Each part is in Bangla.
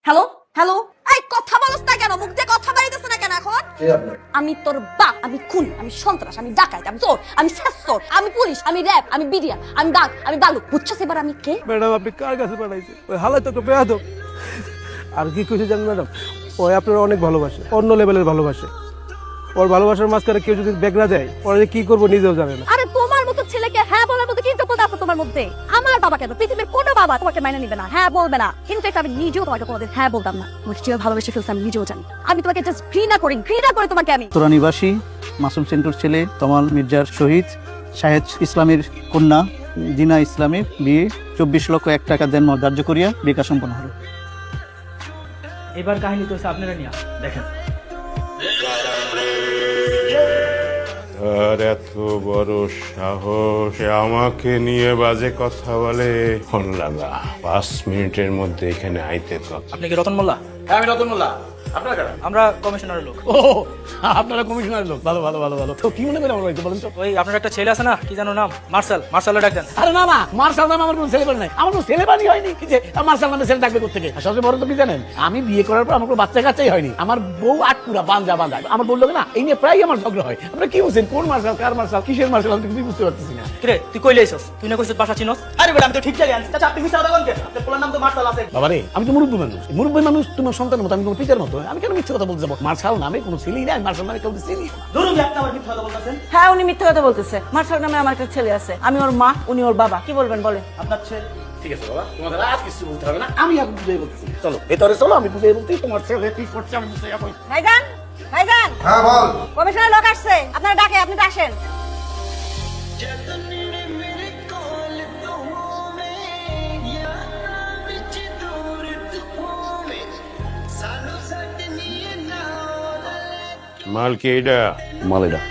হ্যালো হ্যালো, এই কথা বলছ না কেন? মুখ দিয়ে কথা বাইরেছে না কেন এখন? আমি তোর বাপ, আমি খুন, আমি সন্ত্রাস, আমি ডাকাত, আমি চোর, আমি শেষচোর, আমি পুলিশ, আমি র‍্যাব, আমি বিডিয়া, আমি বাঘ, আমি বালু। বুঝছস এবার আমি কে? ম্যাডাম আপনি কার কাছে পাঠাইছে? ওই হালাই তো বেয়াদব। আর কি কইছে জানেন ম্যাডাম, ওই আপনার অনেক ভালোবাসে, অন্য লেভেলের ভালোবাসে। ওর ভালোবাসার মাঝখানে কেউ যদি বেগরা দেয়, ওরা যে কি করবো নিজেও জানে না। আরে তোমার মতো ছেলেকে হ্যাঁ বলার মতো কি যোগ্যতা আছে তোমার মধ্যে? আমার বাবা কেন, পৃথিবীর কোনো বাবা তোমাকে মাইনে নিবে না, হ্যাঁ বলবে না। কিন্তু এটা আমি নিজেও তোমাকে কোনোদিন হ্যাঁ বলতাম না। তোমাকে কিভাবে ভালোবেসে ফেলছি আমি নিজেও জানি। আমি তোমাকে জাস্ট ঘৃণা করি, ঘৃণা করে তোমাকে আমি। তোরা নিবাসী মাসুম সেন্টুর ছেলে তমাল মির্জার শহীদ শাহেদ ইসলামের কন্যা দিনা ইসলামের বিয়ে 24 লক্ষ 1 টাকা দেন ধার্য করিয়া বিকাশ সম্পন্ন হলো। এবার কাহিনী তো আপনারা নিয়ে দেখেন। আর এত বড় সাহস আমাকে নিয়ে বাজে কথা বলে। ফোন লাগা 5 মিনিটের মধ্যে এখানে আইতে কথা। আপনি কি রতন মোল্লা? হ্যাঁ আমি রতন মোল্লা। আপনারা কারা? আমরা কমিশনারের লোক। ও আপনারা কমিশনারের লোক। ভালো ভালো ভালো ভালো। তো কি মনে করে আমার বাড়িতে বলেন তো? ওই আপনার একটা ছেলে আছে না, কি জানো নাম? মার্শাল ডাক দেন। আরে না না, মার্শাল নামে আমার কোনো ছেলেবাড়ি নাই। আমার কোনো ছেলেবাড়ি হয়নি কি যে মার্শাল নামে ছেলে ডাকবে কোথেকে? আর সবচেয়ে বড় তো কি জানেন, আমি বিয়ে করার পর আমার কোনো বাচ্চা কাচ্চাই হয়নি। আমার বউ আটপুরা বাঞ্জা। আমার বললো না, এই নিয়ে প্রায় আমার ঝগড়া হয়। আপনারা কি বলছেন, কোন মার্শাল কার মার্শাল কিসের মার্শাল আমি কিছুই বুঝতে পারতেছি না। কিরে তুই কইলে আইছস? তুই না কইছিস বাসা চিনস? আরে বেটা আমি তো ঠিক জায়গায় আছি। চাচা আপনি মিছা কথা বলেন কেন? আপনার পোলার নাম তো মার্শাল আছে। বাবারে আমি তো মুরব্বী মানুষ। মুরব্বী মানুষ তোমার সন্তানের মতো, আমি তোমার পিতার মতো। আমি কেন মিথ্যে কথা বলতে যাবো? মার্শাল নামে কোনো ছেলেই নাই, মার্শাল নামে কেউ চিনি না। ধরুন যে আপনি আমার মিথ্যা কথা বলতেছেন। হ্যাঁ উনি মিথ্যা কথা বলতেছে। মার্শাল নামে আমার একটা ছেলে আছে, আমি ওর মা, উনি ওর বাবা। কি বলবেন বলে? আপনার ছেলে ঠিক আছে বাবা, তোমাদের আর কিছু বলতে হবে না, আমি এখন বুঝাই বলতেছি। চলো ভেতরে চলো, আমি বুঝাই বলতেছি তোমার ছেলে কি করছে আমি বুঝতে যাবো। ভাইজান, ভাইজান, হ্যাঁ বল। কমিশনার লোক আসছে, আপনারা ডাকে, আপনি আসেন। মাল কি এটা? মালেদা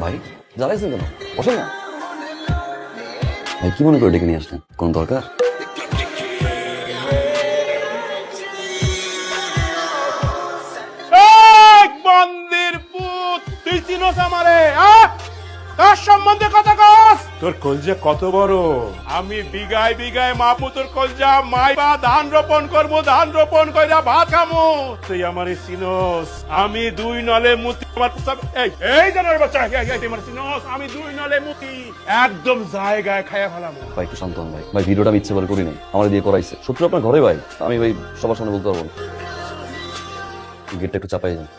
ভাই জ্বালাইছেন কেন? বসেন না ভাই। কি মনে করে ডেকে নিয়ে আসলেন? কোন দরকার? বন্দির পুত, তুই চিনোস আমারে? তার সম্বন্ধে কথা কস? তোর কলজা কত বড়? আমি বিঘায় বিঘায় মাপু তোর কলজা। মাইবা ধান রোপণ করবো, ধান রোপণ কইরা ভাত খামু। তুই আমারে চিনোস? আমি 2 নলে মুতি। আমার এই জানার বাচ্চা, তুই আমার চিনোস? আমি 2 নলে মুতি, একদম জায়গায় খায়া ফেলাম। ভাই একটু শান্ত হন ভাই। ভাই ভিডিওটা আমি ইচ্ছে করে করি নাই, আমার দিয়ে করাইছে। সত্যি আপনার ঘরে ভাই, আমি ভাই সবার সামনে বলতে পারবো না। গেটটা একটু চাপাই যান।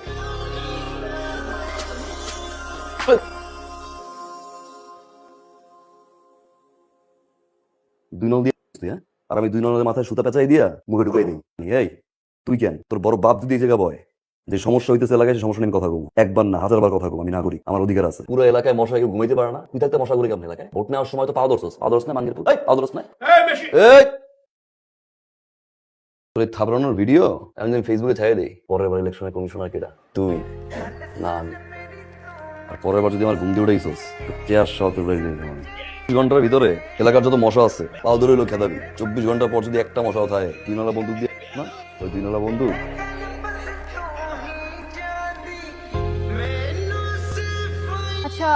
2 নল দিয়ে তুই, হ্যাঁ? আর আমি 2 নলের মাথায় সুতা পেঁচাই দিয়া মুখে ঢুকাই দিই। এই তুই কেন? তোর বড় বাপ যদি এই জায়গা বয় যে সমস্যা হইতেছে এলাকায়, সে সমস্যা নিয়ে কথা কম। একবার না 1000 বার কথা কম, আমি না করি। আমার অধিকার আছে। পুরো এলাকায় মশা কেউ ঘুমাইতে পারে না। তুই থাকতে মশা গুলি কেমন এলাকায়? ভোট নেওয়ার সময় তো পাওয়া দর্শস না মাঙ্গের পুত। পাওয়া দর্শস না। এই তোর এই থাবড়ানোর ভিডিও আমি ফেসবুকে ছাড়িয়ে দিই। পরের বার ইলেকশনের কমিশনার কেটা? তুই না আমি। আর পরের বার যদি আমার ঘুম দিয়ে উঠেছিস চেয়ার সহ তোর 2 ঘন্টার ভিতরে এলাকার যত মশা আছে পাও ধরে হইলো খেদাবি। 24 ঘন্টা পর যদি একটা মশাও থাকে, 2 নলা বন্দুক দিয়ে না, ওই 2 নলা বন্দুক। আচ্ছা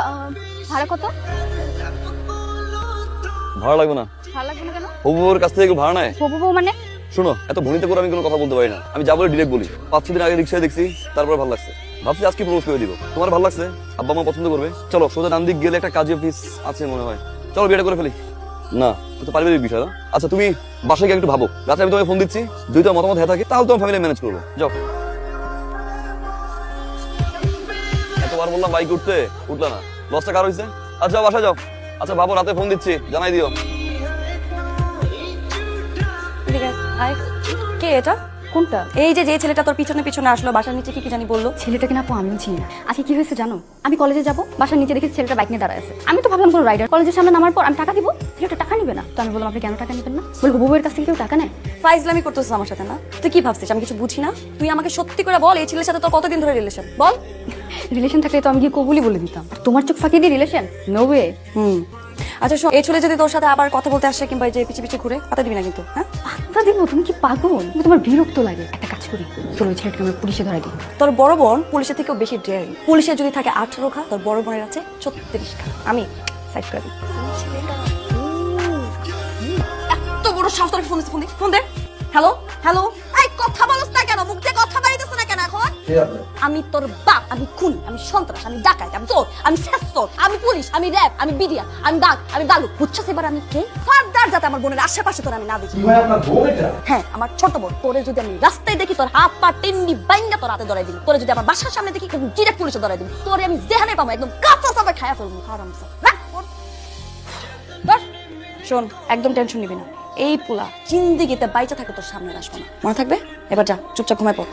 ভাড়া কত? ভাড়া লাগবে না। ভাড়া লাগবে না কেন? হবুর কাছ থেকে ভাড়া নেয়? হবু বউ মানে? শোনো, এত ভনিতে করে আমি কোনো কথা বলতে পারি না। আমি যা বলে ডিরেক্ট বলি। 5-6 দিন আগে রিক্সায় দেখছি, তারপরে ভালো লাগছে। ভাবছি আজকে প্রপোজ করে দিব। তোমার ভালো লাগছে? আব্বা মা পছন্দ করবে। চলো সোজা ডান দিক গেলে একটা কাজী অফিস আছে মনে হয়, চলো বিয়েটা করে ফেলি। না তো পারিবারিক বিষয় না। আচ্ছা তুমি বাসায় গিয়ে একটু ভাবো, রাতে আমি তোমাকে ফোন দিচ্ছি। যদি তোমার মতামত হয়ে থাকে তাহলে তোমার ফ্যামিলি ম্যানেজ করবো। যাও। এতবার বললাম বাইক উঠতে, উঠলা না। লসটা কার হয়েছে? আচ্ছা বাসায় যাও। আচ্ছা ভাবো, রাতে ফোন দিচ্ছি, জানাই দিও। কে এটা? কোনটা? এই যে ছেলেটা তোর পিছনে পিছনে আসলো, বাসার নিচে কি জানি বললো। ছেলেটা কিনা আপু আমিও চিনি না। আজকে কি হয়েছে জানো? আমি কলেজে যাবো, বাসার নিচে দেখে ছেলেটা বাইক নিয়ে দাঁড়ায় আছে। আমি তো ভাবলাম কোনো রাইডার। কলেজের সামনে নামার পর আমি টাকা দিব, ছেলেটা টাকা নিবে না। তো আমি বললাম আপনি কেন টাকা নিবেন না? বলবো বউয়ের কাছ থেকে কেউ টাকা নেয়? ফাইজলামি করতেছিস আমার সাথে না? তুই কি ভাবছিস আমি কিছু বুঝি না? তুই আমাকে সত্যি করে বল, এই ছেলের সাথে তোর কতদিন ধরে রিলেশন? বল। রিলেশন থাকলে তো আমি গিয়ে কবুলি বলে দিতাম। আর তোমার চোখ ফাঁকি দিয়ে রিলেশন? No way. আচ্ছা শোন, এই ছেলে যদি তোর সাথে আবার কথা বলতে আসে কিংবা এই যে পিছে পিছে ঘুরে পাতা দিবি না কিন্তু, হ্যাঁ? পাত্তা দিব? তুমি কি পাগল? তুমি তোমার বিরক্ত লাগে। একটা কাজ করি, তোর ওই ছেলেটাকে আমরা পুলিশে ধরাই দিই। তোর বড় বোন পুলিশের থেকেও বেশি ডেয়ারিং। পুলিশে যদি থাকে 18 খা, তোর বড় বোনের আছে 36 খা। আমি সাইড করে দিই। এত বড় সাহস, তোর ফোন দে, ফোন দে। হ্যালো হ্যালো, এই কথা বলছ না কেন? মুখ দিয়ে কথা বাইরেছে না কেন এখন? আমি তোর বাপ, আমি খুন, আমি সন্ত্রাস, আমি ডাকাত, আমি চোর, আমি শেষচোর, আমি পুলিশ, আমি র‍্যাব, আমি বিডিয়া, আমি বাঘ, আমি বালু। বুঝছস এবার আমি কে? ফার্দার যাতে আমার বোনের আশেপাশে তোর আমি না দেখি। হ্যাঁ, আমার ছোট বোন। তোরে যদি আমি রাস্তায় দেখি, তোর হাত পা টিন্ডি বাইঙ্গা তোর হাতে ধরাই দিবি। তোরে যদি আমার বাসার সামনে দেখি, ডিরেক্ট পুলিশে ধরাই দিবি। তোরে আমি যেখানে পাবো একদম কাঁচা চাপা খায়া ফেলবো। হারামজাদা। রাখ ফোন। ধর। শোন, একদম টেনশন নিবি না। এই পোলা জিন্দেগিতে বাইচা থাকে তোর সামনে আসবো না, মনে থাকবে? এবার যা, চুপচাপ ঘুমায় পড়।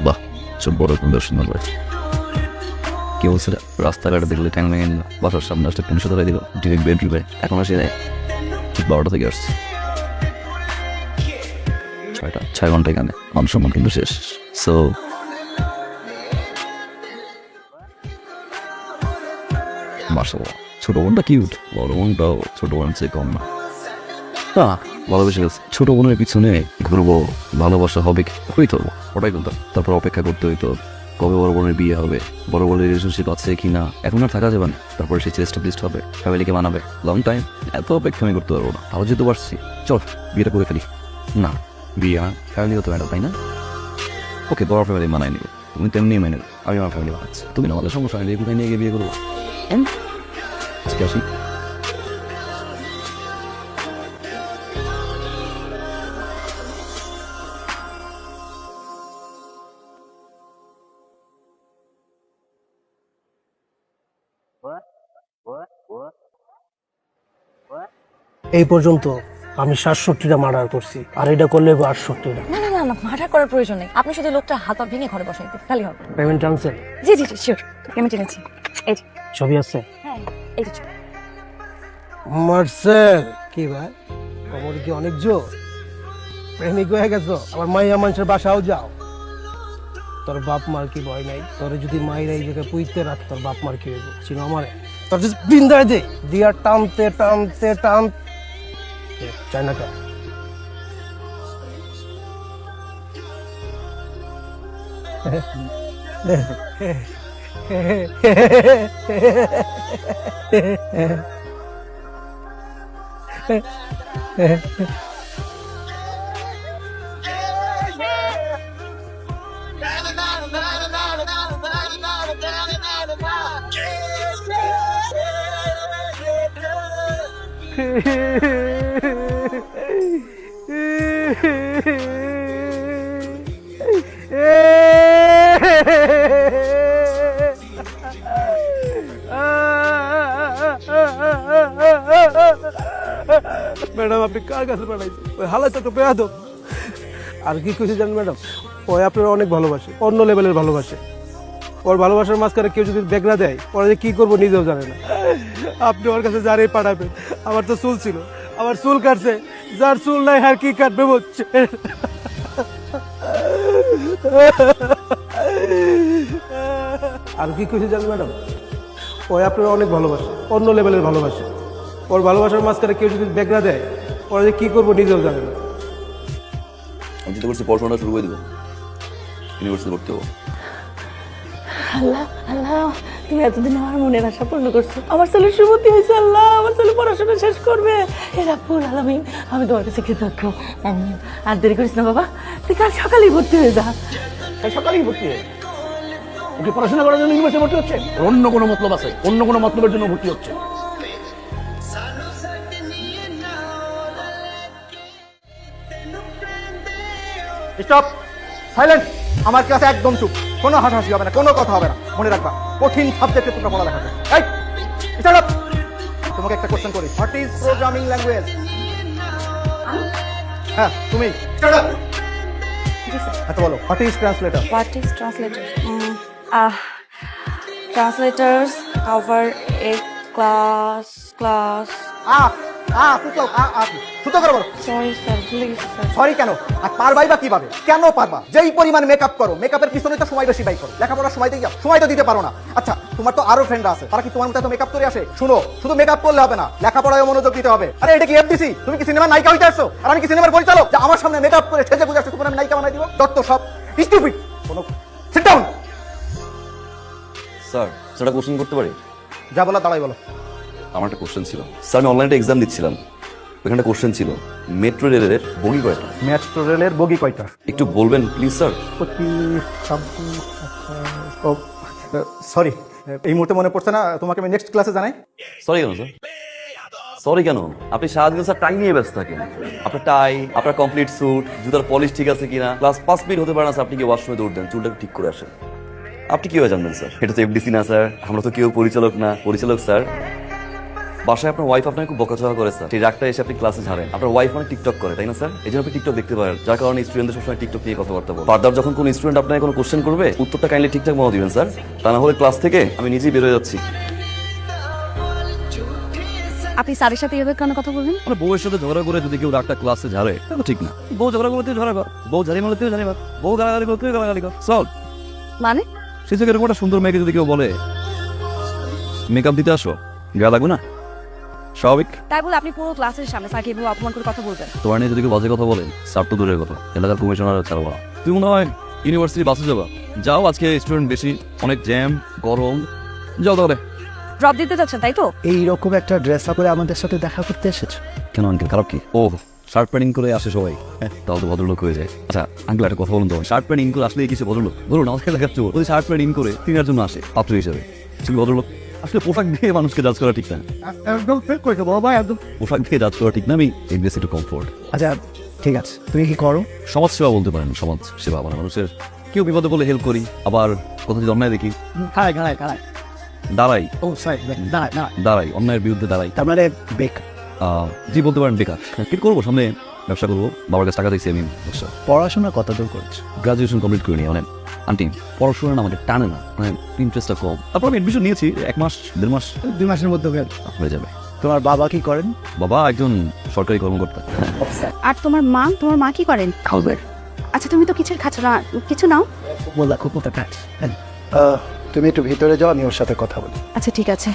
বাহ, সব বড় সুন্দর সুন্দর ভাই। কি বলছে রাস্তাঘাটে দেখলে ট্যাং ভেঙে নিল, বাসার সামনে আসতে পুলিশে ধরাই দিল, ডিরেক্ট বেডরুমে। এখন আসে যায় ঠিক 12টা থেকে আসছে, 6 ঘন্টা এখানে। মান সম্মান কিন্তু শেষ। সো মাশাআল্লাহ, ছোট বোনটা কিউট, বড় বোনটাও ছোট বোন চেয়ে কম না। ভালোবেসে গেছে। ছোট বোনের পিছনে ঘুরবো, ভালোবাসা হবে, হইতো ওটাই বলতাম। তারপর অপেক্ষা করতে হইতো কবে বড় বোনের বিয়ে হবে, বড় বোনের রিলেশনশিপ আছে কিনা, এখন আর থাকা যাবে না। তারপরে সে এস্টাবলিশড হবে, ফ্যামিলিকে মানাবে। লং টাইম এত অপেক্ষা আমি করতে পারবো না। ভালো যেতে পারছি, চল বিয়েটা করে ফেলি। না, বিয়ে ফ্যামিলি হতে ম্যাটার, তাই না? ওকে, বড় ফ্যামিলি মানাই নিব, তুমি তেমনি মেনে নেবে। আমি আমার ফ্যামিলি বানাচ্ছি, তুমি না আমাদের সমস্যা নেই, কোথায় নিয়ে গিয়ে বিয়ে করবো। আজকে আসি। এই পর্যন্ত আমি 67টা মার্ডার করছি, আর এটা করলে 68টা। না না না না, মার্ডার করার প্রয়োজন নেই। আপনি শুধু লোকটা হাত পা ভেঙে ঘরে বসাই দিন, তাহলেই হবে। পেমেন্ট আনছেন? জি জি জি, শিওর, পেমেন্ট এনেছি। এই যে ছবি আছে? হ্যাঁ, এই যে ছবি। মারছেন কি ভাই? কমর কি অনেক জোর? প্রেমিক হয়ে গেছো? আবার মাইয়া মানুষের বাসাও যাও? তোর বাপ মার কি ভয় নাই? তোর যদি মাইরা এই জায়গায় পুইতে রাখ, তোর বাপ মার কি হইব? চিনো আমারে? তোর যদি বিন্দায় দে দিয়া টানতে টানতে টান চাই না কেন? ম্যাডাম, আপনি কার কাছে পাঠাইছেন? ওই হালাই তো একটা বেয়াদব। আর কি কইছে জানেন ম্যাডাম? ওই আপনারা অনেক ভালোবাসে, অন্য লেভেলের ভালোবাসে। ওর ভালোবাসার মাঝখানে কেউ যদি বেগরা দেয়, ওরা যে কি করবো নিজেও জানে না। আপনি ওর কাছে যারাই পাঠাবেন, আমার তো চুল ছিল, আমার চুল কাটছে, যার চুল নাই আর কি কাটবে বলছে। আর কি কইছে জানেন ম্যাডাম? ওই আপনারা অনেক ভালোবাসে, অন্য লেভেলের ভালোবাসে। ওর ভালোবাসার মাঝখানে কেউ যদি বেগরা দেয়, ওরা যে কি করবো নিজেও জানে না। আমি চিন্তা করছি পড়াশোনাটা শুরু করে দেবো, ইউনিভার্সিটি পড়তে হবো। আল্লাহ আল্লাহ, তুমি এতদিন আমার মনের আশা পূর্ণ করছো। আমার ছেলের সুমতি হয়েছে। আল্লাহ, আমার ছেলে পড়াশোনা শেষ করবে। এ রাব্বুল আলামিন, আমি তোমার কাছে কৃতজ্ঞ। আমিন। আর দেরি করিস না বাবা, তুই কাল সকালেই ভর্তি হয়ে যা। তাই সকালেই ভর্তি হয়ে ওকে পড়াশোনা করার জন্য ইউনিভার্সিটি ভর্তি হচ্ছে? অন্য কোনো মতলব আছে, অন্য কোনো মতলবের জন্য ভর্তি হচ্ছে। Stop, silent. আমার ক্লাসে একদম চুপ, কোনো হাসাহাসি হবে না, কোনো কথা হবে না। মনে রাখবা, কঠিন সাবজেক্টে তোমরা পড়ালেখা করবে। এই স্টার্ট আপ। তোমাকে একটা কোশ্চেন করি, হোয়াট ইজ প্রোগ্রামিং ল্যাঙ্গুয়েজ? হ্যাঁ তুমি, স্টার্ট আপ। আচ্ছা বলো, what is translator? What is translator? Translators cover a class. সুতো করে বলো। সরি স্যার, ভুলে গেছি স্যার। সরি কেন? আর পারবাই বা কিভাবে? কেন পারবা? যেই পরিমাণ মেকআপ করো, মেকআপের পিছনে তো সময় বেশি ব্যয় করো। লেখাপড়ার সময় দিয়ে সময় তো দিতে পারো না। আচ্ছা, তোমার তো আরো ফ্রেন্ড আছে, তারা কি তোমার মতো এত মেকআপ করে আসে? শুনো, শুধু মেকআপ করলে হবে না, লেখাপড়ায় মনোযোগ দিতে হবে। আরে এটা কি এফডিসি? তুমি কি সিনেমার নায়িকা হইতে আসছো? আর আমি কি সিনেমার পরিচালক যে আমার সামনে মেকআপ করে সেজে গুজে আসছো, তোমার আমি নায়িকা বানাই দিব? দত্ত সব স্টুপিড। কোনো সিট ডাউন। স্যার সেটা কোশ্চেন করতে পারি? যা বলা দাঁড়াই বলো। আমার একটা কোশ্চেন ছিল স্যার, আমি অনলাইনে এক্সাম দিচ্ছিলাম, ওখানে কোশ্চেন ছিল মেট্রো রেলের বগি কয়টা? মেট্রো রেলের বগি কয়টা? একটু বলবেন প্লিজ স্যার। সরি, এই মুহূর্তে মনে পড়ছে না, তোমাকে আমি নেক্সট ক্লাসে জানাই। সরি কেন স্যার? সরি কেন? আপনি সারাদিন স্যার টাই নিয়ে ব্যস্ত থাকেন। আপনার টাই, আপনার কমপ্লিট স্যুট, জুতার পলিশ ঠিক আছে কিনা, ক্লাস 5 মিনিট হতে পারে না স্যার, আপনি কি ওয়াশরুমে দৌড় দেন, চুলটা ঠিক করে আসেন। আপনি কিভাবে জানবেন স্যার? এটা তো এফডিসি না স্যার, আমরা তো কেউ পরিচালক না। পরিচালক স্যার, বাসায় আপনার ওয়াইফ আপনাকে খুব বকাঝকা করে স্যার, সেই রাগটা এসে আপনি ক্লাসে ঝাড়েন। আপনার ওয়াইফ অনেক টিকটক করে, তাই না স্যার? এই জন্য আপনি টিকটক দেখতে পারেন, যার কারণে স্টুডেন্টদের সবসময় টিকটক নিয়ে কথাবার্তা বলেন। ফার্দার যখন কোনো স্টুডেন্ট আপনাকে কোনো কোশ্চেন করবে, উত্তরটা কাইন্ডলি ঠিকঠাক মনে দিবেন স্যার, তা না হলে ক্লাস থেকে আমি নিজেই বেরোয় যাচ্ছি। আপনি স্যারের সাথে এভাবে কেন কথা বলবেন? মানে বউয়ের সাথে ঝগড়া করে যদি কেউ রাগটা ক্লাসে ঝাড়ে, তাহলে ঠিক না। বউ ঝগড়া করতে ঝগড়া কর, বউ ঝাড়ি মারতে ঝাড়ি মার, বউ গালাগালি করতে গালাগালি কর, সল। মানে সে থেকে এরকম একটা সুন্দর মেয়েকে যদি কেউ বলে মেকআপ দিতে আসো, গায়ে লাগবে না? স্বাভাবিক। তাই বলে আপনি পুরো ক্লাসের সামনে স্যারকে এভাবে অপমান করে কথা বলবেন? তোমার নিয়ে যদি কেউ বাজে কথা বলে, স্যার তো দূরের কথা, এলাকার কমিশনার ছাড়বো না। তুমি মনে হয় ইউনিভার্সিটি বাসে যাবা, যাও, আজকে স্টুডেন্ট বেশি, অনেক জ্যাম, গরম, যাও তাহলে। ড্রপ দিতে যাচ্ছেন তাই তো? এইরকম একটা ড্রেস আপ করে আমাদের সাথে দেখা করতে এসেছো? কেন আঙ্কেল, খারাপ কি? ও শার্ট প্যান্টিং করে আসে সবাই, তাহলে তো ভদ্রলোক হয়ে যায়। আচ্ছা আঙ্কেল একটা কথা বলুন তো, শার্ট প্যান্ট ইন করে আসলে কিছু ভদ্রলোক? ধরুন আমাকে দেখাচ্ছ, ওই শার্ট প্যান্ট ইন করে তিনার জন্য আসে পাত্র হিসেবে, তুমি ভদ্রলোক? আসলে পোশাক দিয়ে মানুষকে জাজ করা ঠিক না, পোশাক দিয়ে জাজ করা ঠিক না। আমি ইনভেস্ট একটু কমফোর্ট। আচ্ছা ঠিক আছে, তুমি কি করো? সমাজ সেবা বলতে পারেন, সমাজ সেবা মানে মানুষের কেউ বিপদে বলে হেল্প করি, আবার কোথাও যদি অন্যায় দেখি দাঁড়াই। ও সরি, দাঁড়ায় না, দাঁড়াই, অন্যায়ের বিরুদ্ধে দাঁড়াই। তার মানে বেক। জি বলতে পারেন বেকার। কি করবো, সামনে ব্যবসা করবো, বাবার কাছে টাকা দিচ্ছি আমি ব্যবসা। পড়াশোনা কত দূর করেছো? গ্রাজুয়েশন কমপ্লিট করিনি। মানে আন্টি পড়াশোনা না আমাকে টানে না, মানে ইন্টারেস্টটা কম। তারপর আমি এডমিশন নিয়েছি, 1 মাস 1.5 মাস 2 মাসের মধ্যে হয়ে যাবে। তোমার বাবা কি করেন? বাবা একজন সরকারি কর্মকর্তা। আর তোমার মা কি করেন? খাওয়ার। আচ্ছা তুমি তো কিছুর খাচ্ছ না, কিছু নাও। বললা খুব মতো কাজ। তুমি একটু ভিতরে যাও, আমি ওর সাথে কথা বলি। আচ্ছা ঠিক আছে।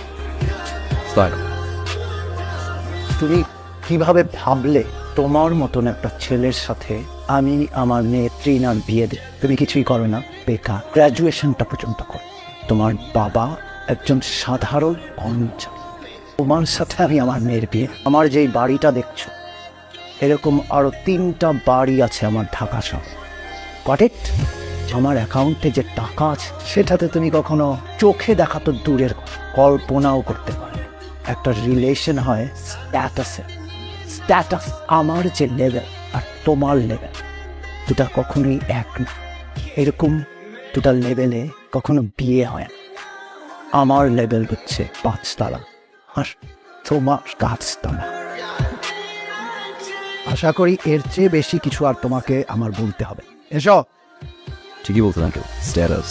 তুমি কিভাবে ভাবলে তোমার মতন একটা ছেলের সাথে আমি আমার মেয়ে ট্রিনার বিয়ে দেব? তুমি কিছুই করো না, বেকার, গ্র্যাজুয়েশনটা পর্যন্ত করো। তোমার বাবা একজন সাধারণ কর্মচারী, তোমার সাথে আমি আমার মেয়ের বিয়ে। আমার যেই বাড়িটা দেখছো, এরকম আরো 3টা বাড়ি আছে আমার ঢাকা শহর। Got it? আমার অ্যাকাউন্টে যে টাকা আছে সেটাতে তুমি কখনো চোখে দেখা তো দূরের কল্পনাও করতে পারো। একটা রিলেশন হয় স্ট্যাটাসে। স্ট্যাটাস আমার যে লেভেল আর তোমার লেভেল, দুটা কখনোই এক না। এরকম দুটা লেভেলে কখনো বিয়ে হয় না। আমার লেভেল হচ্ছে 5 তলা আর তোমার 5 তলা। আশা করি এর চেয়ে বেশি কিছু আর তোমাকে আমার বলতে হবে। এসো। ঠিকই বলছেন আঙ্কেল, স্ট্যাটাস,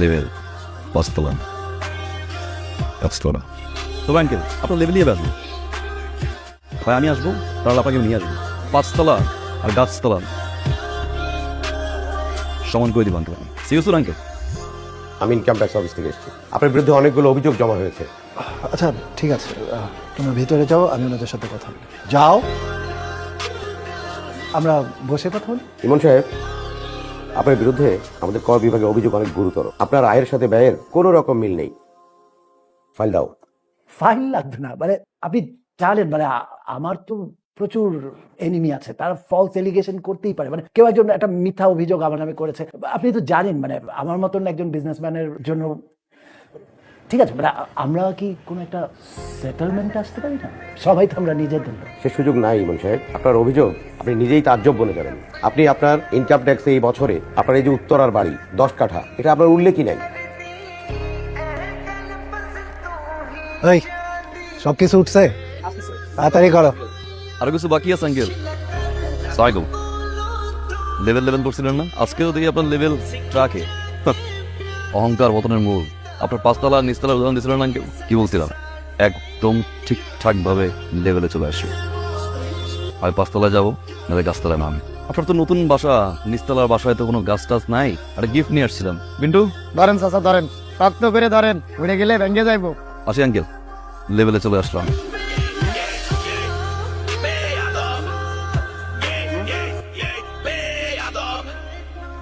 লেভেল, 5 তলা। তবে আঙ্কেল আপনার লেভেল নিয়ে আসবো, হয় আমি আসবো, তাহলে আপনাকে নিয়ে আসবো। 5 তলা আর গাছতলা সমান করে দিব আঙ্কেল। Serious uncle? আমি ইনকাম ট্যাক্স অফিস থেকে এসেছি, আপনার বিরুদ্ধে অনেকগুলো অভিযোগ জমা হয়েছে। আচ্ছা ঠিক আছে, তোমরা ভিতরে যাও, আমি ওনাদের সাথে কথা বলি। যাও, আমরা বসে কথা বলি। ইমন সাহেব, আপনার বিরুদ্ধে আমাদের কর বিভাগে অভিযোগ অনেক গুরুতর। আপনার আয়ের সাথে ব্যয়ের কোনো রকম মিল নেই। ফাইল দাও। ফাইল লাগবে না, মানে আপনি জানেন, মানে আমার তো প্রচুর এনিমি আছে, তারা ফলস এলিগেশন করতেই পারে। মানে কেউ একজন একটা মিথ্যা অভিযোগ আমার নামে করেছে, আপনি তো জানেন, মানে আমার মতন একজন বিজনেসম্যানের জন্য। ঠিক আছে, মানে আমরা কি কোনো একটা সেটেলমেন্টে আসতে পারি না? সবাই তো আমরা নিজেদের লোক। সে সুযোগ নাই ইমন সাহেব। আপনার অভিযোগ আপনি নিজেই তাজ্জব বলে যাবেন। আপনি আপনার ইনকাম ট্যাক্সে এই বছরে আপনার এই যে উত্তরার বাড়ি 10 কাঠা, এটা আপনার উল্লেখই নাই। এই সব কিছু উঠছে, তাড়াতাড়ি করো। আরো কিছু বাকি আছে আঙ্কেল। সাইকেল লেভেল করছিলেন না, আজকেও দেখি আপনার লেভেল ট্রাকে। অহংকার পতনের মূল। আপনার 5 তলা নিচতলার উদাহরণ দিয়েছিলেন আঙ্কেল, কি বলছিলাম? 1 একদম ঠিকঠাক ভাবে লেভেলে চলে আসি। হয় 5 তলায় যাবো, নাহলে গাছতলায় নামি। আপনার তো নতুন বাসা, নিচতলার বাসায় তো কোনো গাছ টাছ নাই। একটা গিফট নিয়ে আসছিলাম। বিন্টু, ধরেন চাচা ধরেন, শক্ত করে ধরেন, উড়ে গেলে ভেঙে যাইবো। আসি আঙ্কেল, লেভেলে চলে আসলাম।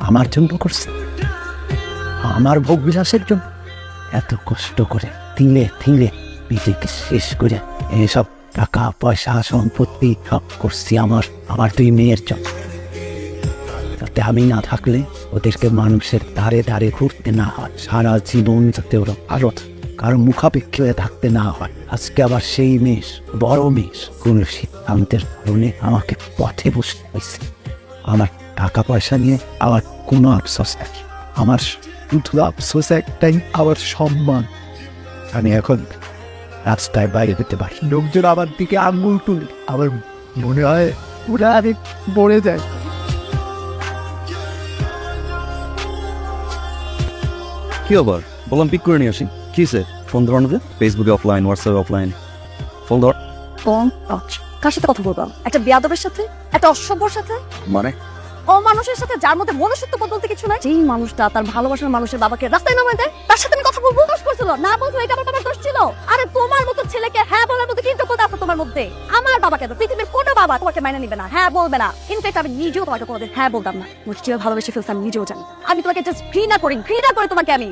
আমার জন্য করছে, আমার ভোগ বিলাসের জন্য এত কষ্ট করে তিলে তিলে নিজেকে শেষ করে এসব টাকা পয়সা সম্পত্তি সব করছি আমার 2 মেয়ের জন্য। যাতে আমি না থাকলে ওদেরকে মানুষের দ্বারে দ্বারে ঘুরতে না হয়, সারা জীবন যাতে ওরা ভালো কারো মুখাপেক্ষী হয়ে থাকতে না হয়। আজকে আবার সেই মেষ, বড় মেষ, কোন সিদ্ধান্তের কারণে আমাকে পথে বসতে হয়েছে। আমার টাকা পয়সা নিয়ে আমার কোনো আফসোস নেই, আমার শুধু আফসোস একটাই, আমার সম্মান। আমি এখন রাস্তায় বাইরে যেতে পারি, লোকজন আমার দিকে আঙ্গুল তুলে, আমার মনে হয় ওরা আমি মরে যায়। কি আবার বললাম পিক করে নিয়ে আসি। কি সে ফোন ধর না, ফেসবুকে অফলাইন, হোয়াটসঅ্যাপে অফলাইন। ফোন ধর। কার সাথে কথা বলবো? একটা বেয়াদবের সাথে, একটা অসভ্যর সাথে, মানে ও মানুষের সাথে যার মধ্যে মনুষ্যত্ব বলতে কিছু নাই। যেই মানুষটা তার ভালোবাসার মানুষের বাবাকে রাস্তায় নামায় দেয়, তার সাথে আমি কথা বলবো? দোষ করছিল না, বলছো এটা আমার দোষ ছিল? আরে তোমার মতো ছেলেকে হ্যাঁ বলার মতো কি যোগ্যতা আছে তোমার মধ্যে? আমার বাবাকে তো পৃথিবীর কোনো বাবা তোমাকে মাইনে নিবে না, হ্যাঁ বলবে না। ইনফ্যাক্ট আমি নিজেও তোমাকে কোনোদিন হ্যাঁ বলতাম না। মুষ্টি ভালোবেসে ফেলছি আমি নিজেও জানি। আমি তোমাকে জাস্ট ঘৃণা করি তোমাকে আমি।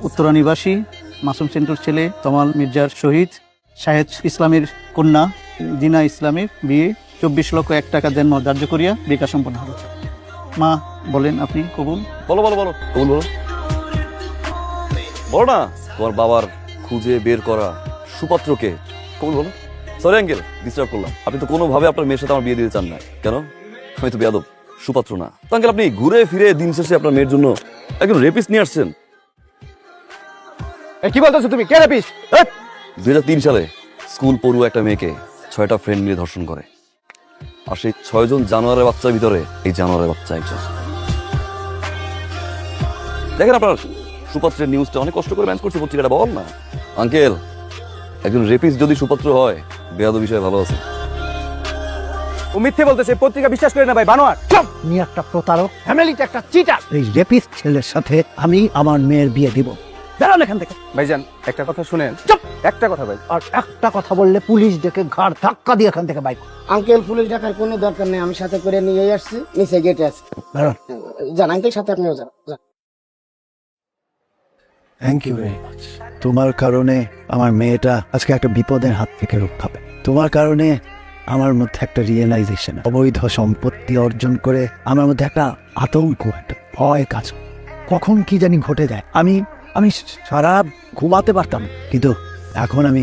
উত্তরা নিবাসী মাসুম সেন্টুর ছেলে তমাল মির্জার শহীদ শাহেদ ইসলামের কন্যা দিনা ইসলামের বিয়ে 24 লক্ষ 1 টাকা দেন ধার্য করিয়া বিকাশ সম্পন্ন হল। মা বলেন আপনি কবুল। বলো বলো বলো, কবুল বলো। বলো না তোমার বাবার খুঁজে বের করা সুপাত্রকে। কবুল বলো। সরি আঙ্কেল, ডিস্টার্ব করলাম। আপনি তো কোনোভাবে আপনার মেয়ের সাথে আমার বিয়ে দিতে চান না। কেন? আমি তো বেয়াদব, সুপাত্র না তো আঙ্কেল। আপনি ঘুরে ফিরে দিন শেষে আপনার মেয়ের জন্য একজন রেপিস্ট নিয়ে আসছেন। কি বলতেছো তুমি? কে রেপিস্ট? 2003 সালে স্কুল পড়ুয়া একটা মেয়েকে 6টা ফ্রেন্ড মিলে ধর্ষণ করে। আর সেই 6 জন জানোয়ারের বাচ্চার ভিতরে এই জানোয়ারের বাচ্চা একজন। দেখেন আপনার সুপাত্রের নিউজটা অনেক কষ্ট করে ম্যানেজ করছে পত্রিকাটা, বল না আঙ্কেল। একজন রেপিস্ট যদি সুপাত্র হয়, বেয়াদ বিষয়ে ভালো আছে। ও মিথ্যে বলতেছে, পত্রিকা বিশ্বাস করে না ভাই, বানোয়ার। তুমি একটা প্রতারক, ফ্যামিলিতে একটা চিটার। এই রেপিস্ট ছেলের সাথে আমি আমার মেয়ের বিয়ে দিব। বেরোন এখান থেকে। ভাইজান একটা কথা শুনেন। একটা কথা ভাই, আর একটা কথা বললে পুলিশ ডেকে ঘাড় ধাক্কা দিয়ে এখান থেকে বাইক। আঙ্কেল পুলিশ ডাকার কোনো দরকার নেই, আমি সাথে করে নিয়ে আসছি, নিচে গেটে আছে। বেরোন। যান আঙ্কেল, সাথে আপনিও যান। Thank you very much. তোমার কারণে আমার মেয়েটা আজকে একটা বিপদের হাত থেকে রক্ষা পাবে। তোমার কারণে আমার মধ্যে একটা রিয়েলাইজেশন, অবৈধ সম্পত্তি অর্জন করে আমার মধ্যে একটা আতঙ্ক, একটা ভয় কাজ করে। কখন কি জানি ঘটে যায়। আমি সারা ঘুমাতে পারতাম, কিন্তু এখন আমি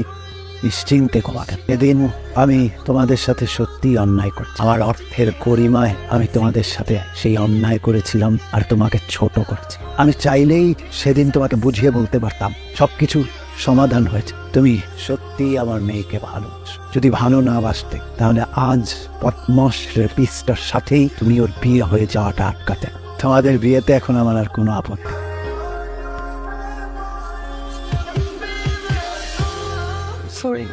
নিশ্চিন্তে ঘুমাতে। এদিন আমি তোমাদের সাথে সত্যি অন্যায় করছি। আমার অর্থের গরিমায় আমি তোমাদের সাথে সেই অন্যায় করেছিলাম আর তোমাকে ছোট করেছি। আমি চাইলেই সেদিন তোমাকে বুঝিয়ে বলতে পারতাম, সবকিছু সমাধান হয়েছে। তুমি সত্যি আমার মেয়েকে ভালোবাসো। যদি ভালো না বাসতে তাহলে আজ পদ্মস রেপিস্টার সাথেই তুমি ওর বিয়ে হয়ে যাওয়াটা আটকাতে। তোমাদের বিয়েতে এখন আমার আর কোনো আপত্তি। সরি।